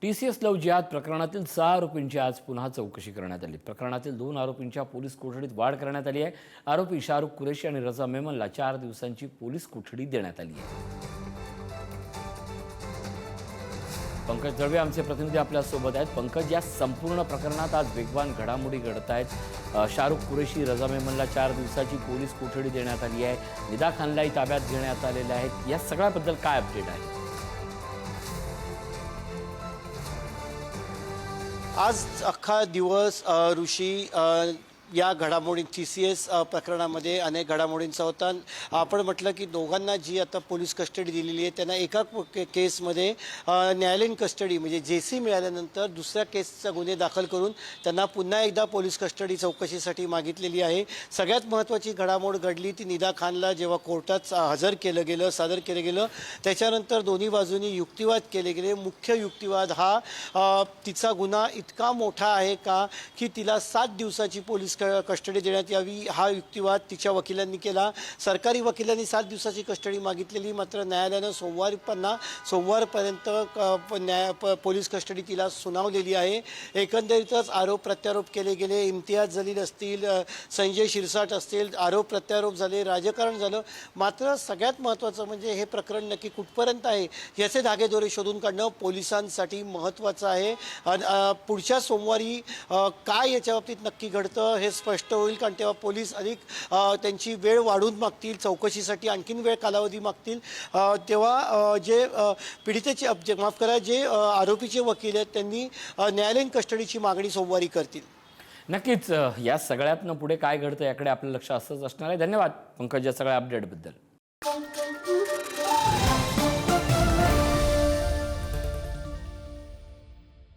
TCS love जिहाद प्रकरणातील 6 आरोपींची आज पुन्हा चौकशी करण्यात आली। प्रकरणातील 2 आरोपींच्या पोलीस कोठडीत वाढ करण्यात आली आहे। आरोपी शाहरुख कुरेशी आणि रजा मेमनला 4 दिवसांची पोलीस कोठडी देण्यात आली आहे। पंकज दळवे आमचे प्रतिनिधी आपल्या सोबत आहेत। पंकज, या संपूर्ण प्रकरणात आज वेगवान घडामोडी घडत आहेत। शाहरुख कुरेशी, रजा मेमनला 4 दिवसाची पोलीस कोठडी देण्यात आली आहे। निदा खानलाही ताब्यात घेण्यात आलेले आहे। या सगळ्याबद्दल काय अपडेट आहे? आज अख्खा दिवस ऋषी या घडामोडी TCS प्रकरणामध्ये अनेक घडामोडींचा होता। आपण म्हटलं की दोघांना जी आता पोलीस कस्टडी दिलेली आहे त्यांना एका केसमध्ये न्यायालयीन कस्टडी म्हणजे JC मिळाल्यानंतर दुसऱ्या केसचा गुन्हे दाखल करून त्यांना पुन्हा एकदा पोलीस कस्टडी चौकशीसाठी मागितलेली आहे। सगळ्यात महत्त्वाची घडामोड घडली ती निदा खानला जेव्हा कोर्टात सादर केलं गेलं त्याच्यानंतर दोन्ही बाजूंनी युक्तिवाद केले गेले। मुख्य युक्तिवाद हा तिचा गुन्हा इतका मोठा आहे का की तिला 7 दिवसाची पोलीस कस्टडी देण्यात यावी, हा युक्तिवाद तिच्या वकिलांनी केला। सरकारी वकिलांनी 7 दिवसाची कस्टडी मागितलेली, मात्र न्यायालयानं सोमवारपर्यंत पोलीस कस्टडी तिला सुनावलेली आहे। एकंदरीतच आरोप प्रत्यारोप केले गेले। इम्तियाज जलील असतील, संजय शिरसाट असतील, आरोप प्रत्यारोप झाले, राजकारण झालं। मात्र सगळ्यात महत्त्वाचं म्हणजे हे प्रकरण नक्की कुठपर्यंत आहे याचे धागेदोरे शोधून काढणं पोलिसांसाठी महत्त्वाचं आहे। पुढच्या सोमवारी काय याच्या बाबतीत नक्की घडतं हे स्पष्ट होईल, कारण तेव्हा पोलीस अधिक त्यांची वेळ वाढवून मागतील, चौकशीसाठी आणखीन वेळ कालावधी मागतील। तेव्हा जे पीडितेचे जे आरोपीचे वकील आहेत त्यांनी न्यायालयीन कस्टडीची मागणी सोमवारी करतील। नक्कीच या सगळ्यातनं पुढे काय घडतं याकडे आपलं लक्ष असंच असणार आहे। धन्यवाद पंकज या सगळ्या अपडेटबद्दल।